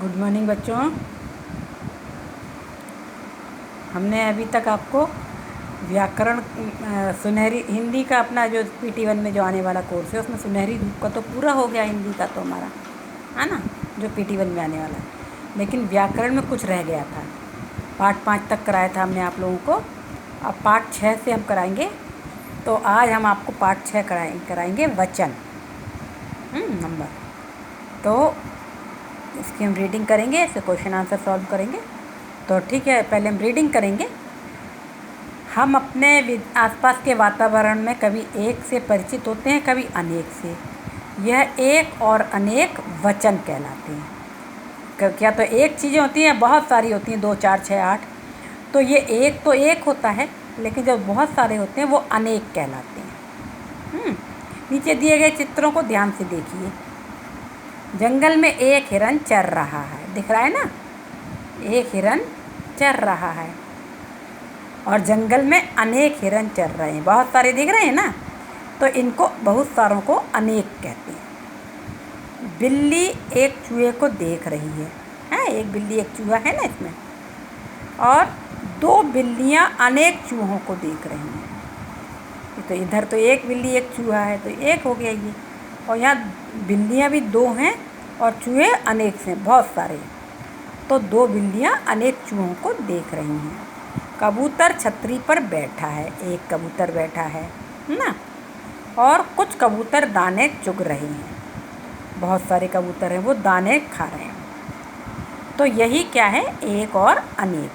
Good morning बच्चों। हमने अभी तक आपको व्याकरण सुनहरी हिंदी का अपना जो PT1 में जो आने वाला कोर्स है उसमें सुनहरी धूप का तो पूरा हो गया हिंदी का तो हमारा, है ना, जो PT1 में आने वाला है। लेकिन व्याकरण में कुछ रह गया था। पार्ट 5 तक कराया था हमने आप लोगों को। अब पार्ट 6 से हम कराएंगे। तो आज हम आपको पार्ट 6 कराएंगे वचन नंबर। तो इसकी हम रीडिंग करेंगे, इससे क्वेश्चन आंसर सॉल्व करेंगे। तो ठीक है, पहले हम रीडिंग करेंगे। हम अपने आसपास के वातावरण में कभी एक से परिचित होते हैं, कभी अनेक से। यह एक और अनेक वचन कहलाते हैं। क्या तो एक चीज़ें होती हैं, बहुत सारी होती हैं, 2 4 6 8। तो ये एक तो एक होता है, लेकिन जब बहुत सारे होते हैं वो अनेक कहलाते हैं। नीचे दिए गए चित्रों को ध्यान से देखिए। जंगल में एक हिरन चर रहा है, दिख रहा है ना, एक हिरन चर रहा है। और जंगल में अनेक हिरन चर रहे हैं, बहुत सारे दिख रहे हैं ना, तो इनको बहुत सारों को अनेक कहते हैं। बिल्ली एक चूहे को देख रही है, एक बिल्ली एक चूहा है ना इसमें, और 2 बिल्लियां अनेक चूहों को देख रही हैं। तो इधर तो एक बिल्ली एक चूहा है, तो एक हो गया ये। और यहाँ बिल्लियाँ भी 2 हैं और चूहे अनेक से बहुत सारे, तो 2 बिल्लियाँ अनेक चूहों को देख रही हैं। कबूतर छतरी पर बैठा है, एक कबूतर बैठा है ना, और कुछ कबूतर दाने चुग रहे हैं, बहुत सारे कबूतर हैं वो दाने खा रहे हैं। तो यही क्या है, एक और अनेक।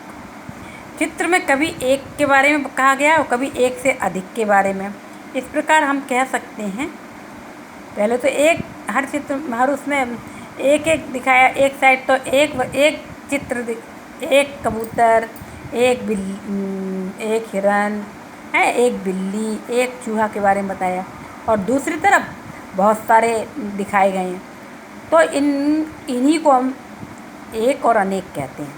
चित्र में कभी एक के बारे में कहा गया और कभी एक से अधिक के बारे में। इस प्रकार हम कह सकते हैं, पहले तो एक हर चित्र हर उसमें एक एक दिखाया, एक साइड तो एक चित्र, एक कबूतर, एक हिरन है, एक बिल्ली, एक चूहा के बारे में बताया, और दूसरी तरफ बहुत सारे दिखाए गए हैं। तो इन्हीं को हम एक और अनेक कहते हैं।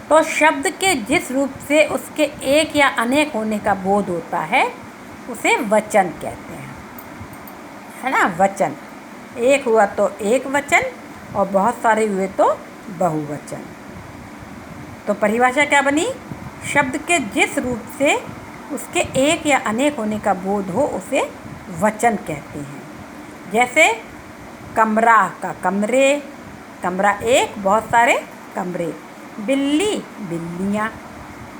तो शब्द के जिस रूप से उसके एक या अनेक होने का बोध होता है उसे वचन कहते हैं, है ना। वचन एक हुआ तो एक वचन, और बहुत सारे हुए तो बहुवचन। तो परिभाषा क्या बनी, शब्द के जिस रूप से उसके एक या अनेक होने का बोध हो उसे वचन कहते हैं। जैसे कमरा का कमरे, कमरा एक, बहुत सारे कमरे। बिल्ली बिल्लियाँ,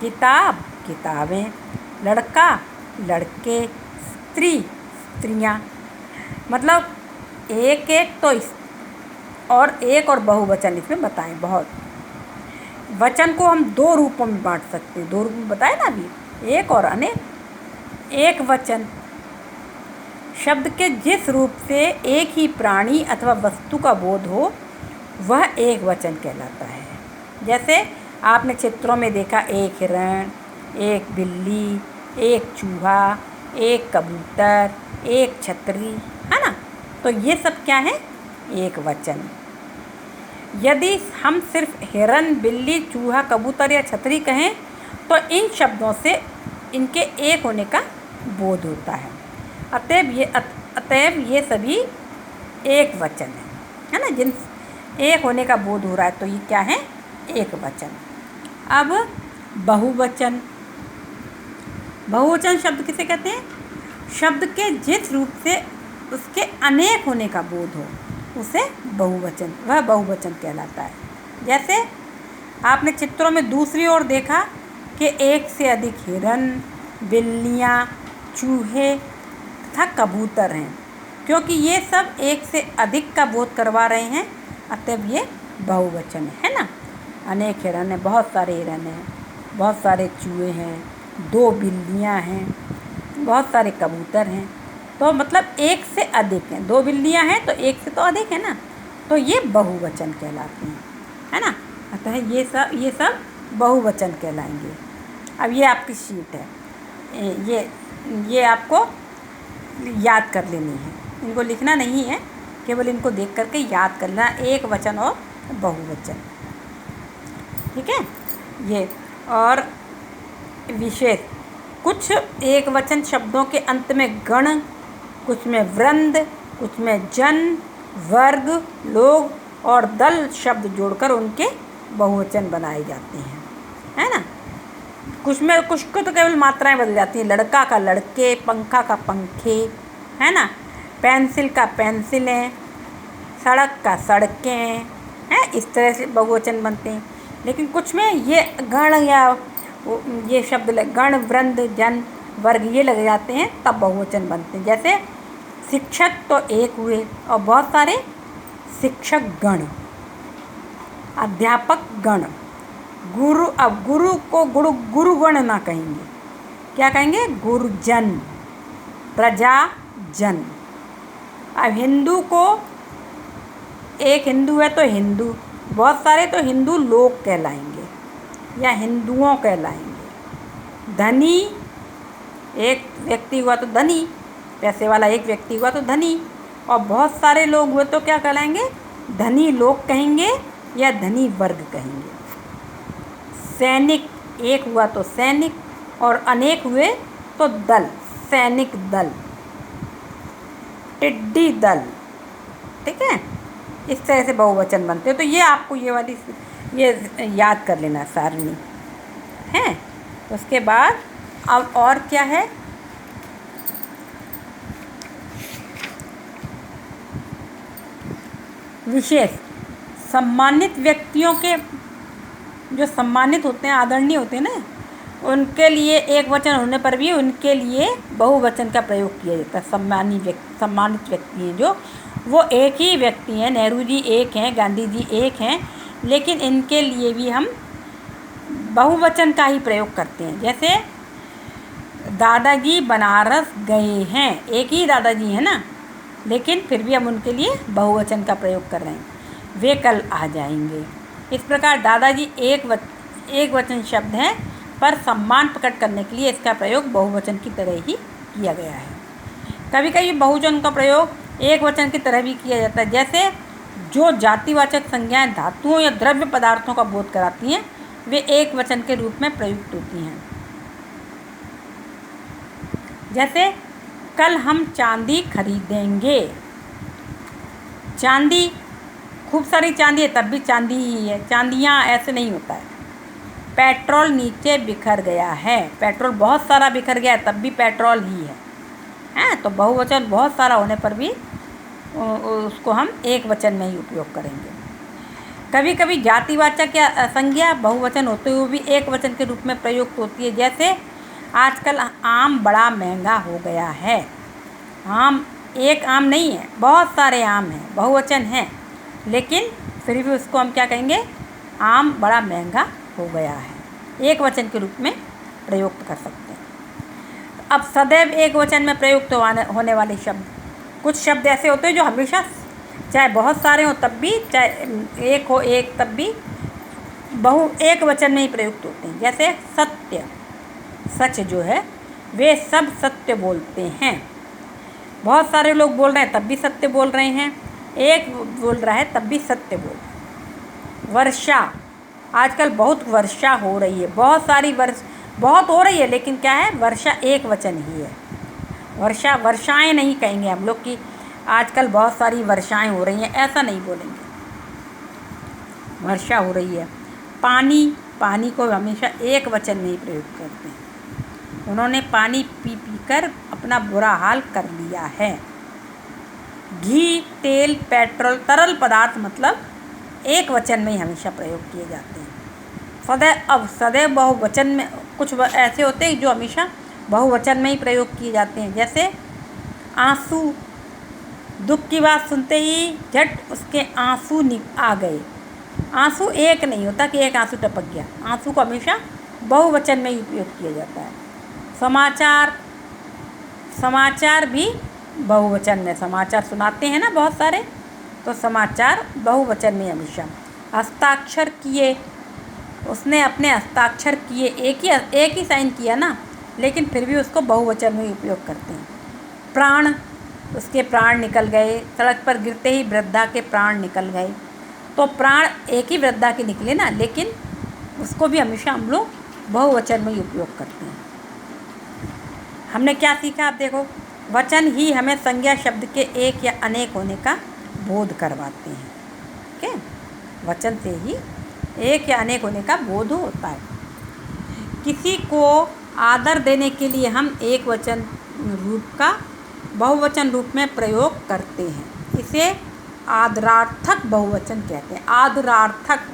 किताब किताबें, लड़का लड़के, स्त्री स्त्रियाँ। मतलब एक एक तो और एक और बहुवचन इसमें बताएं। बहुत वचन को हम 2 रूपों में बांट सकते हैं, 2 रूप में बताए ना अभी, एक और अनेक। एक वचन शब्द के जिस रूप से एक ही प्राणी अथवा वस्तु का बोध हो वह एक वचन कहलाता है। जैसे आपने चित्रों में देखा, एक हिरण, एक बिल्ली, एक चूहा, एक कबूतर, एक छतरी, है ना। तो ये सब क्या है, एक वचन। यदि हम सिर्फ हिरन, बिल्ली, चूहा, कबूतर या छतरी कहें तो इन शब्दों से इनके एक होने का बोध होता है। अतएव ये सभी एक वचन है ना, जिन एक होने का बोध हो रहा है, तो ये क्या है, एक वचन। अब बहुवचन। बहुवचन शब्द किसे कहते हैं, शब्द के जिस रूप से उसके अनेक होने का बोध हो उसे बहुवचन, वह बहुवचन कहलाता है। जैसे आपने चित्रों में दूसरी ओर देखा कि एक से अधिक हिरन, बिल्लियाँ, चूहे तथा कबूतर हैं, क्योंकि ये सब एक से अधिक का बोध करवा रहे हैं, अतएव ये बहुवचन है ना। अनेक हिरन हैं, बहुत सारे हिरन हैं, बहुत सारे चूहे हैं, 2 बिल्लियाँ हैं, बहुत सारे कबूतर हैं। तो मतलब एक से अधिक हैं, 2 बिल्लियाँ हैं तो एक से तो अधिक है ना, तो ये बहुवचन कहलाते हैं, है ना। अतः ये सब बहुवचन कहलाएंगे। अब ये आपकी शीट है, ये आपको याद कर लेनी है, इनको लिखना नहीं है, केवल इनको देख करके याद कर लेना, एक वचन और बहुवचन, ठीक है। ये और विशेष, कुछ एक वचन शब्दों के अंत में गण, कुछ में वृंद, कुछ में जन, वर्ग, लोग और दल शब्द जोड़कर उनके बहुवचन बनाए जाते हैं, है ना। कुछ को तो केवल मात्राएं बदल जाती हैं, लड़का का लड़के, पंखा का पंखे, है ना, पेंसिल का पेंसिलें, सड़क का सड़कें, हैं, इस तरह से बहुवचन बनते हैं। लेकिन कुछ में ये गण या ये शब्द गण, वृंद, जन, वर्ग ये लग जाते हैं, तब बहुवचन बनते हैं। जैसे शिक्षक तो एक हुए और बहुत सारे शिक्षक गण, अध्यापक गण, गुरु, अब गुरु को गुरुगण ना कहेंगे, क्या कहेंगे, गुरुजन, प्रजाजन। अब हिंदू को एक हिंदू है तो हिंदू, बहुत सारे तो हिंदू लोग कहलाएंगे या हिंदुओं कहलाएंगे। धनी एक व्यक्ति हुआ तो धनी, पैसे वाला एक व्यक्ति हुआ तो धनी, और बहुत सारे लोग हुए तो क्या कहलाएंगे, धनी लोग कहेंगे या धनी वर्ग कहेंगे। सैनिक एक हुआ तो सैनिक, और अनेक हुए तो दल, सैनिक दल, टिड्डी दल, ठीक है। इस तरह से बहुवचन बनते हैं। तो ये आपको ये वाली ये याद कर लेना सारणी है। तो उसके बाद अब और क्या है, विशेष सम्मानित व्यक्तियों के, जो सम्मानित होते हैं, आदरणीय होते हैं ना, उनके लिए एक वचन होने पर भी उनके लिए बहुवचन का प्रयोग किया जाता है। सम्मानित व्यक्ति हैं जो, वो एक ही व्यक्ति हैं, नेहरू जी एक हैं, गांधी जी एक हैं, लेकिन इनके लिए भी हम बहुवचन का ही प्रयोग करते हैं। जैसे दादाजी बनारस गए हैं, एक ही दादाजी है ना, लेकिन फिर भी हम उनके लिए बहुवचन का प्रयोग कर रहे हैं, वे कल आ जाएंगे। इस प्रकार दादाजी एक वचन शब्द है, पर सम्मान प्रकट करने के लिए इसका प्रयोग बहुवचन की तरह ही किया गया है। कभी कभी बहुवचन का प्रयोग एक वचन की तरह भी किया जाता है। जैसे जो जातिवाचक संज्ञाएं धातुओं या द्रव्य पदार्थों का बोध कराती हैं, वे एक वचन के रूप में प्रयुक्त होती हैं। जैसे कल हम चांदी खरीदेंगे। चांदी, खूब सारी चांदी है तब भी चांदी ही है, चांदियाँ ऐसे नहीं होता है। पेट्रोल नीचे बिखर गया है, पेट्रोल बहुत सारा बिखर गया है तब भी पेट्रोल ही है, हैं। तो बहुवचन बहुत सारा होने पर भी उसको हम एक वचन में ही उपयोग करेंगे। कभी कभी जातिवाचक या संज्ञा बहुवचन होते हुए भी एक वचन के रूप में प्रयुक्त होती है। जैसे आजकल आम बड़ा महंगा हो गया है। आम एक आम नहीं है, बहुत सारे आम हैं, बहुवचन हैं, लेकिन फिर भी उसको हम क्या कहेंगे, आम बड़ा महंगा हो गया है, एक वचन के रूप में प्रयुक्त कर सकते हैं। अब सदैव एक वचन में प्रयुक्त होने वाले शब्द, कुछ शब्द ऐसे होते हैं जो हमेशा, चाहे बहुत सारे हो तब भी, चाहे एक हो एक तब भी, एक वचन में ही प्रयुक्त होते हैं। जैसे सत्य, सच जो है, वे सब सत्य बोलते हैं। बहुत सारे लोग बोल रहे हैं तब भी सत्य बोल रहे हैं, एक बोल रहा है तब भी सत्य बोल रहे हैं। वर्षा, आजकल बहुत वर्षा हो रही है, बहुत सारी बहुत हो रही है, लेकिन क्या है, वर्षा एक वचन ही है। वर्षाएं नहीं कहेंगे हम लोग कि आजकल बहुत सारी वर्षाएं हो रही हैं, ऐसा नहीं बोलेंगे, वर्षा हो रही है। पानी को हमेशा एक वचन में ही प्रयोग करते हैं। उन्होंने पानी पी कर अपना बुरा हाल कर लिया है। घी, तेल, पेट्रोल, तरल पदार्थ मतलब एक वचन में ही हमेशा प्रयोग किए जाते हैं। सदैव बहुवचन में, कुछ ऐसे होते हैं जो हमेशा बहुवचन में ही प्रयोग किए जाते हैं। जैसे आंसू, दुख की बात सुनते ही झट उसके आंसू आ गए। आंसू एक नहीं होता कि एक आंसू टपक गया, आंसू को हमेशा बहुवचन में ही उपयोग किया जाता है। समाचार भी बहुवचन में, समाचार सुनाते हैं ना बहुत सारे, तो समाचार बहुवचन में हमेशा। हस्ताक्षर किए, उसने अपने हस्ताक्षर किए, एक ही साइन किया ना, लेकिन फिर भी उसको बहुवचन में ही उपयोग करते हैं। प्राण, उसके प्राण निकल गए, सड़क पर गिरते ही वृद्धा के प्राण निकल गए। तो प्राण एक ही वृद्धा के निकले ना, लेकिन उसको भी हमेशा हम लोग बहुवचन में ही उपयोग करते हैं। हमने क्या सीखा, आप देखो, वचन ही हमें संज्ञा शब्द के एक या अनेक होने का बोध करवाते हैं। ठीक है, वचन से ही एक या अनेक होने का बोध होता है। किसी को आदर देने के लिए हम एक वचन रूप का बहुवचन रूप में प्रयोग करते हैं। इसे आदरार्थक बहुवचन कहते हैं। आदरार्थक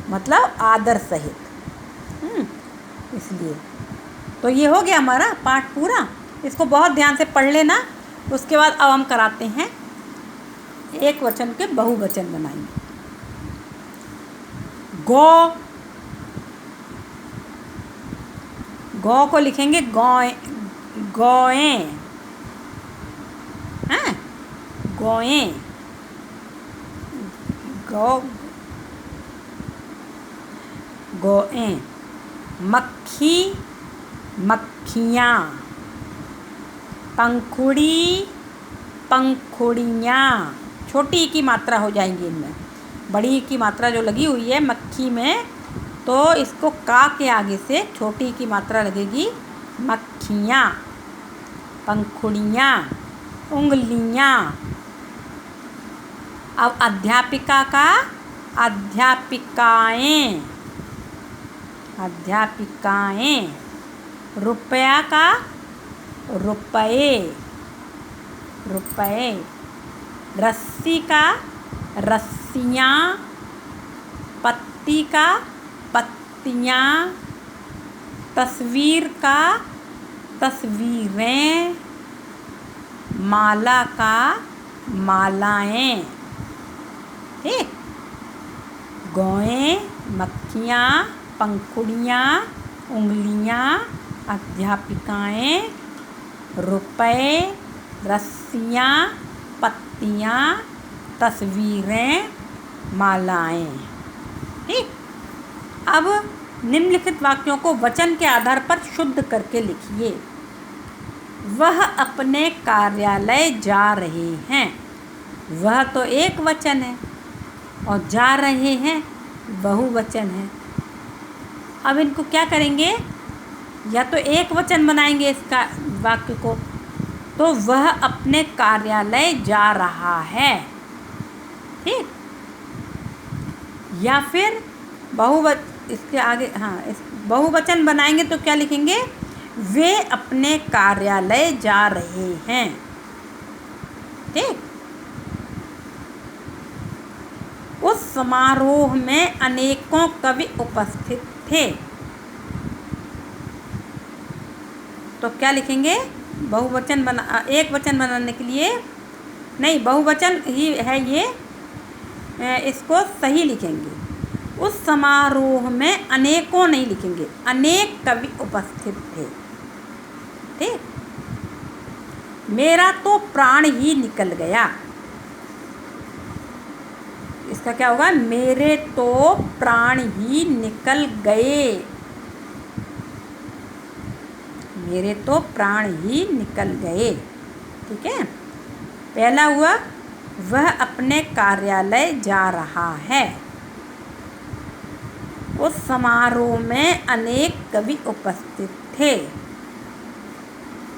मतलब आदर सहित। इसलिए तो ये हो गया हमारा पाठ पूरा। इसको बहुत ध्यान से पढ़ लेना। उसके बाद अब हम कराते हैं एक वचन के बहुवचन बनाएंगे। गौ, गौ को लिखेंगे गौएं, गौएं, हैं, गौएं, गौ, गौएं। मक्खी, मक्खियाँ। पंखुड़ी, पंखुड़ियाँ। छोटी की मात्रा हो जाएंगी इनमें, बड़ी की मात्रा जो लगी हुई है मक्खी में, तो इसको का के आगे से छोटी की मात्रा लगेगी मक्खियाँ, पंखुड़ियाँ, उंगलियाँ। अब अध्यापिका का अध्यापिकाएँ, अध्यापिकाएँ। रुपया का रुपये, रुपये। रस्सी का रस्सियाँ, पत्ती का पत्तियाँ, तस्वीर का तस्वीरें, माला का मालाएँ। ठीक, गौएं, मक्खियाँ, पंखुड़ियाँ, उंगलियाँ, अध्यापिकाएँ, रुपए, रस्सियाँ, पत्तियाँ, तस्वीरें, मालाएँ। ठीक, अब निम्नलिखित वाक्यों को वचन के आधार पर शुद्ध करके लिखिए। वह अपने कार्यालय जा रहे हैं। वह तो एक वचन है और जा रहे हैं बहुवचन है। अब इनको क्या करेंगे, या तो एक वचन बनाएंगे इसका वाक्य को, तो वह अपने कार्यालय जा रहा है। ठीक, या फिर इसके आगे इस बहुवचन बनाएंगे तो क्या लिखेंगे, वे अपने कार्यालय जा रहे हैं। ठीक, उस समारोह में अनेकों कवि उपस्थित थे। तो क्या लिखेंगे, बहुवचन बना, एक वचन बनाने के लिए नहीं, बहुवचन ही है ये, इसको सही लिखेंगे। उस समारोह में अनेकों नहीं लिखेंगे, अनेक कवि उपस्थित थे। ठीक, मेरा तो प्राण ही निकल गया। इसका क्या होगा, मेरे तो प्राण ही निकल गए। मेरे तो प्राण ही निकल गए। ठीक है, पहला हुआ वह अपने कार्यालय जा रहा है। उस समारोह में अनेक कवि उपस्थित थे।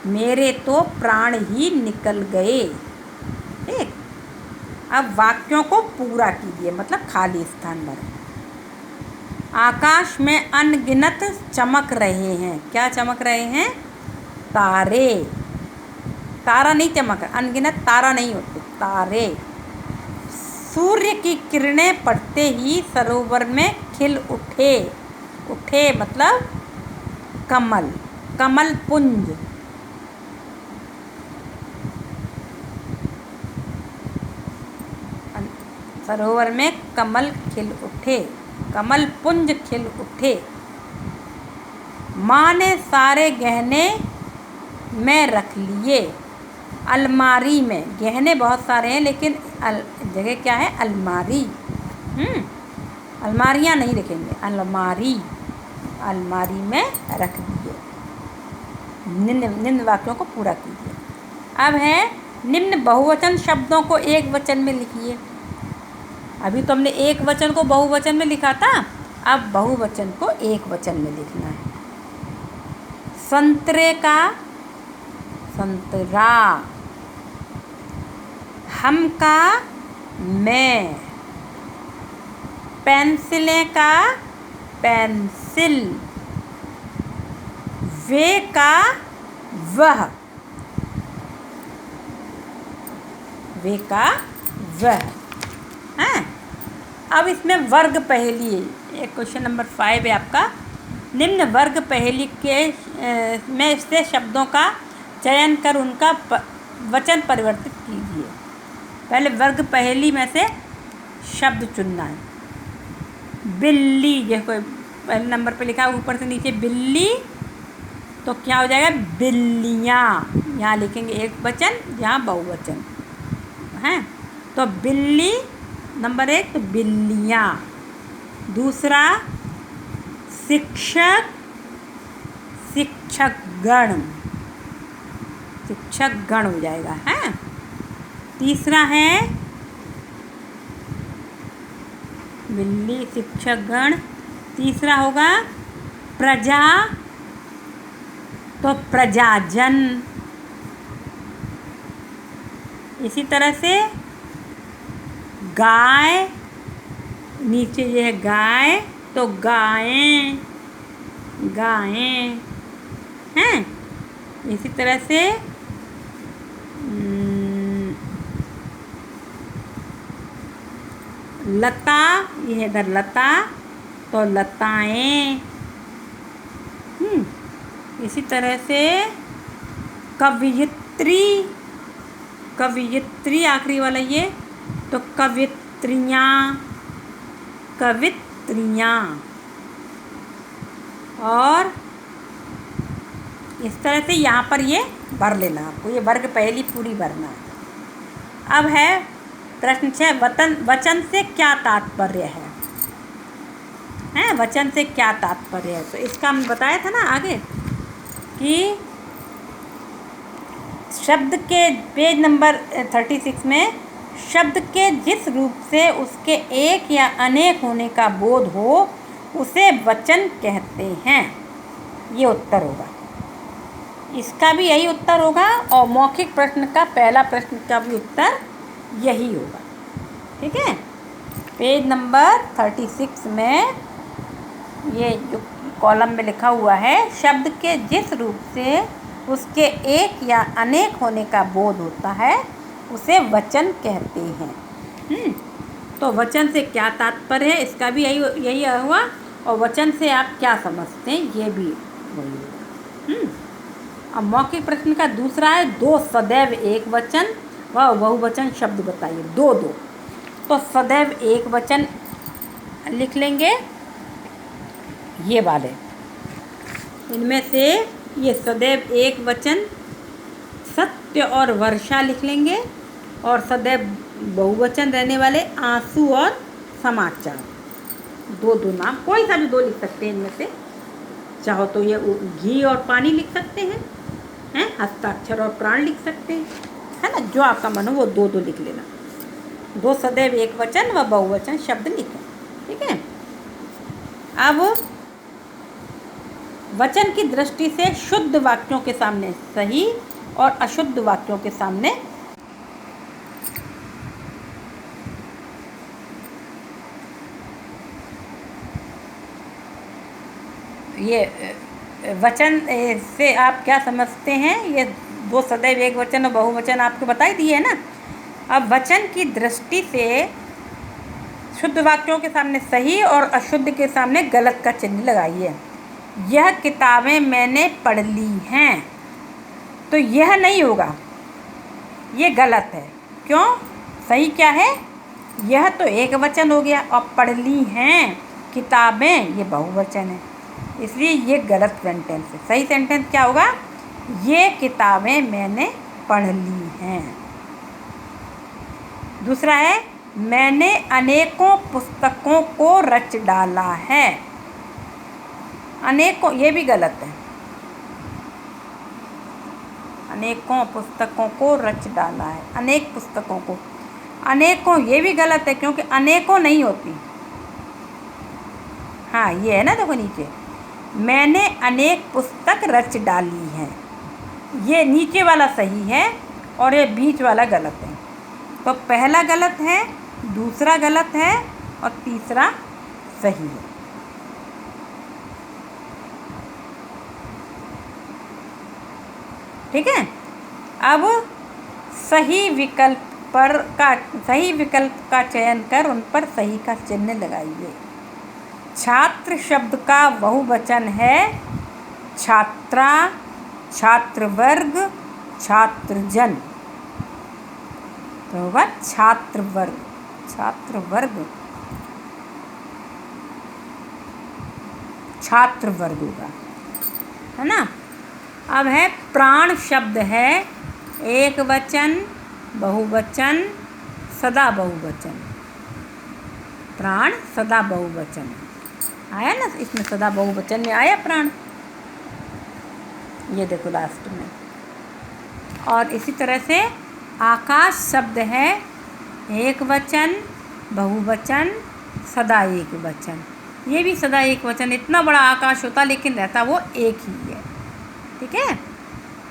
मेरे तो प्राण ही निकल गए। ठीक, अब वाक्यों को पूरा कीजिए, मतलब खाली स्थान भरें। आकाश में अनगिनत चमक रहे हैं। क्या चमक रहे हैं, तारे। तारा नहीं चमक, अनगिनत तारा नहीं होते, तारे। सूर्य की किरणें पड़ते ही सरोवर में खिल उठे। उठे मतलब कमल, कमल पुंज। सरोवर में कमल खिल उठे, कमल पुंज खिल उठे। माँ ने सारे गहने में रख लिए। अलमारी में, गहने बहुत सारे हैं लेकिन जगह क्या है, अलमारी। अलमारियाँ नहीं लिखेंगे, अलमारी, अलमारी में रख दिए। निम्न वाक्यों को पूरा कीजिए। अब है निम्न बहुवचन शब्दों को एक वचन में लिखिए। अभी तो हमने एक वचन को बहुवचन में लिखा था, अब बहुवचन को एक वचन में लिखना है। संतरे का संतरा। हम का मैं। पेंसिलें का पेंसिल, वे का वह, वे का वह हैं। अब इसमें वर्ग पहेली है, एक क्वेश्चन नंबर 5 है आपका। निम्न वर्ग पहेली के में से शब्दों का चयन कर उनका वचन परिवर्तित कीजिए। पहले वर्ग पहेली में से शब्द चुनना है। बिल्ली, ये कोई पहले नंबर पे लिखा है ऊपर से नीचे बिल्ली, तो क्या हो जाएगा बिल्लियाँ। यहाँ लिखेंगे एक वचन, यहाँ बहुवचन हैं। तो बिल्ली नंबर 1, तो बिल्लियाँ। दूसरा शिक्षक, शिक्षकगण, शिक्षकगण हो जाएगा हैं। तीसरा है बिल्ली, शिक्षकगण। तीसरा होगा प्रजा, तो प्रजाजन। इसी तरह से गाय, नीचे ये है गाय, तो गायें, गायें हैं। इसी तरह से लता, ये है इधर लता, तो लताएं। इसी तरह से कवियत्री, कवियत्री आखिरी वाला ये, तो कवित्रियाँ, कवित्रियाँ। और इस तरह से यहाँ पर ये भर लेना आपको, ये वर्ग पहेली पूरी भरना है। अब है प्रश्न 6, वचन से क्या तात्पर्य है? हैं, वचन से क्या तात्पर्य है? तो इसका हम बताया था ना आगे कि शब्द के पेज नंबर 36 में शब्द के जिस रूप से उसके एक या अनेक होने का बोध हो उसे वचन कहते हैं। ये उत्तर होगा, इसका भी यही उत्तर होगा, और मौखिक प्रश्न का पहला प्रश्न का भी उत्तर यही होगा। ठीक है, पेज नंबर 36 में ये जो कॉलम में लिखा हुआ है, शब्द के जिस रूप से उसके एक या अनेक होने का बोध होता है उसे वचन कहते हैं। तो वचन से क्या तात्पर्य है, इसका भी यही हुआ, और वचन से आप क्या समझते हैं ये भी वही होगा। अब मौखिक प्रश्न का दूसरा है, दो सदैव एक वचन व बहुवचन शब्द बताइए। दो, तो सदैव एक वचन लिख लेंगे, ये वाले इनमें से ये सदैव एक वचन सत्य और वर्षा लिख लेंगे, और सदैव बहुवचन रहने वाले आंसू और समाचार। दो नाम, कोई सा भी दो लिख सकते हैं इनमें से, चाहो तो ये घी और पानी लिख सकते हैं, हस्ताक्षर और प्राण लिख सकते हैं, है ना, जो आपका मन हो वो दो लिख लेना। दो सदैव एक वचन व बहुवचन शब्द लिखें। ठीक है, अब वचन की दृष्टि से शुद्ध वाक्यों के सामने सही और अशुद्ध वाक्यों के सामने ये वचन से आप क्या समझते हैं। ये दो सदैव एक वचन और बहुवचन आपको बताई दिए है ना। अब वचन की दृष्टि से शुद्ध वाक्यों के सामने सही और अशुद्ध के सामने गलत का चिन्ह लगाइए। यह किताबें मैंने पढ़ ली हैं, तो यह नहीं होगा, ये गलत है। क्यों? सही क्या है? यह तो एक वचन हो गया, और पढ़ ली हैं किताबें ये बहुवचन है, इसलिए ये गलत सेंटेंस है। सही सेंटेंस क्या होगा? ये किताबें मैंने पढ़ ली हैं। दूसरा है, मैंने अनेकों पुस्तकों को रच डाला है। अनेकों, ये भी गलत है। अनेकों पुस्तकों को रच डाला है, अनेक पुस्तकों को, अनेकों ये भी गलत है, क्योंकि अनेकों नहीं होती। हाँ, ये है ना, देखो नीचे, मैंने अनेक पुस्तक रच डाली है, ये नीचे वाला सही है और ये बीच वाला गलत है। तो पहला गलत है, दूसरा गलत है और तीसरा सही है। ठीक है, अब सही विकल्प का चयन कर उन पर सही का चिन्ह लगाइए। छात्र शब्द का बहुवचन है छात्रा, छात्रवर्ग, छात्रजन। तो होगा छात्रवर्ग, छात्रवर्ग होगा, है ना। अब है प्राण शब्द है एक वचन, बहुवचन, सदा बहुवचन। प्राण सदा बहुवचन आया ना, इसमें सदा बहुवचन में आया प्राण, ये देखो लास्ट में। और इसी तरह से आकाश शब्द है एक वचन, बहुवचन, सदा एक वचन। ये भी सदा एक वचन, इतना बड़ा आकाश होता लेकिन रहता वो एक ही है। ठीक है,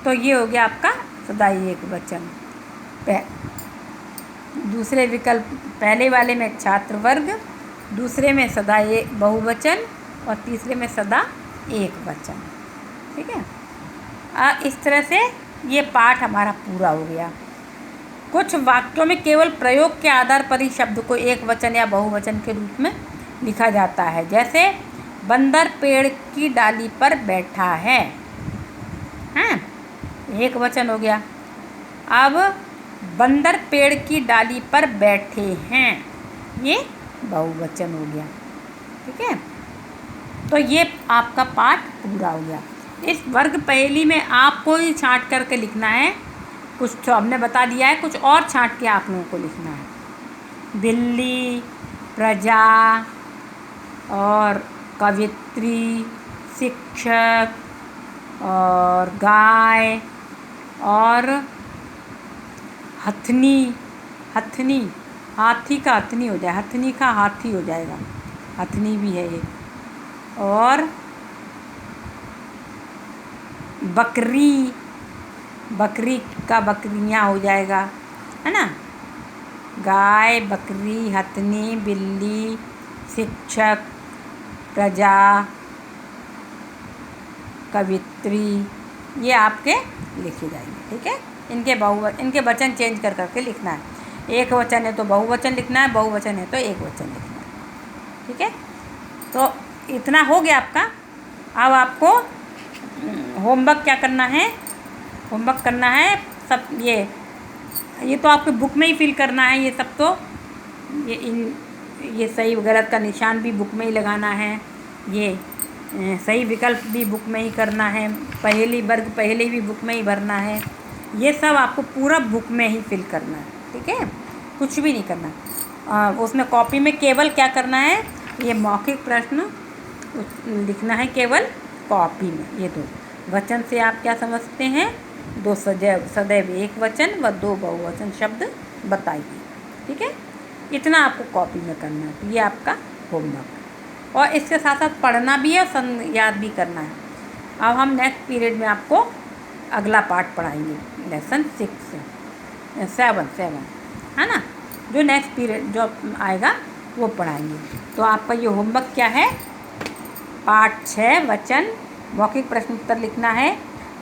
तो ये हो गया आपका सदा एक वचन। दूसरे विकल्प, पहले वाले में छात्र वर्ग, दूसरे में सदा एक बहुवचन और तीसरे में सदा एक वचन। ठीक है, इस तरह से ये पाठ हमारा पूरा हो गया। कुछ वाक्यों में केवल प्रयोग के आधार पर ही शब्द को एक वचन या बहुवचन के रूप में लिखा जाता है। जैसे बंदर पेड़ की डाली पर बैठा है, हैं, एक वचन हो गया। अब बंदर पेड़ की डाली पर बैठे हैं, ये बहुवचन हो गया। ठीक है, तो ये आपका पाठ पूरा हो गया। इस वर्ग पहेली में आपको ही छांट करके लिखना है। कुछ तो हमने बता दिया है, कुछ और छांट के आप लोगों को लिखना है। बिल्ली, प्रजा और कवित्री, शिक्षक और गाय और हथनी, हाथी का हथनी हो जाए, हथनी का हाथी हो जाएगा, हथनी भी है ये। और बकरी का बकरियाँ हो जाएगा, है ना। गाय, बकरी, हथनी, बिल्ली, शिक्षक, प्रजा, कवित्री, ये आपके लिखे जाएंगे। ठीक है, इनके वचन चेंज कर करके लिखना है। एक वचन है तो बहुवचन लिखना है, बहुवचन है तो एक वचन लिखना है। ठीक है, तो इतना हो गया आपका। अब आपको होमवर्क क्या करना है, होमवर्क करना है सब ये तो आपके बुक में ही फिल करना है। ये सब तो ये सही गलत का निशान भी बुक में ही लगाना है, ये सही विकल्प भी बुक में ही करना है, पहेली वर्ग पहेली भी बुक में ही भरना है। ये सब आपको पूरा बुक में ही फिल करना है। ठीक है, कुछ भी नहीं करना। उसमें कॉपी में केवल क्या करना है, ये मौखिक प्रश्न लिखना है केवल कॉपी में। ये दो वचन से आप क्या समझते हैं, दो सदैव एक वचन व दो बहुवचन शब्द बताइए। ठीक है, इतना आपको कॉपी में करना है। तो ये आपका होमवर्क, और इसके साथ साथ पढ़ना भी है और याद भी करना है। अब हम नेक्स्ट पीरियड में आपको अगला पार्ट पढ़ाएंगे, लेसन 7 है ना। जो नेक्स्ट पीरियड जो आएगा वो पढ़ाएंगे। तो आपका ये होमवर्क क्या है, पार्ट 6 वचन, मौखिक प्रश्न उत्तर लिखना है,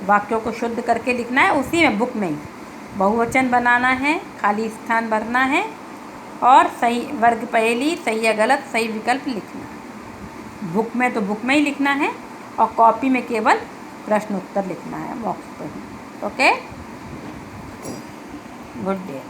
वाक्यों को शुद्ध करके लिखना है, उसी में बुक में ही बहुवचन बनाना है, खाली स्थान भरना है, और सही वर्ग पहेली, सही या गलत, सही विकल्प लिखना है। बुक में तो बुक में ही लिखना है, और कॉपी में केवल प्रश्न उत्तर लिखना है, मौखिक प्रश्न। Okay, good day.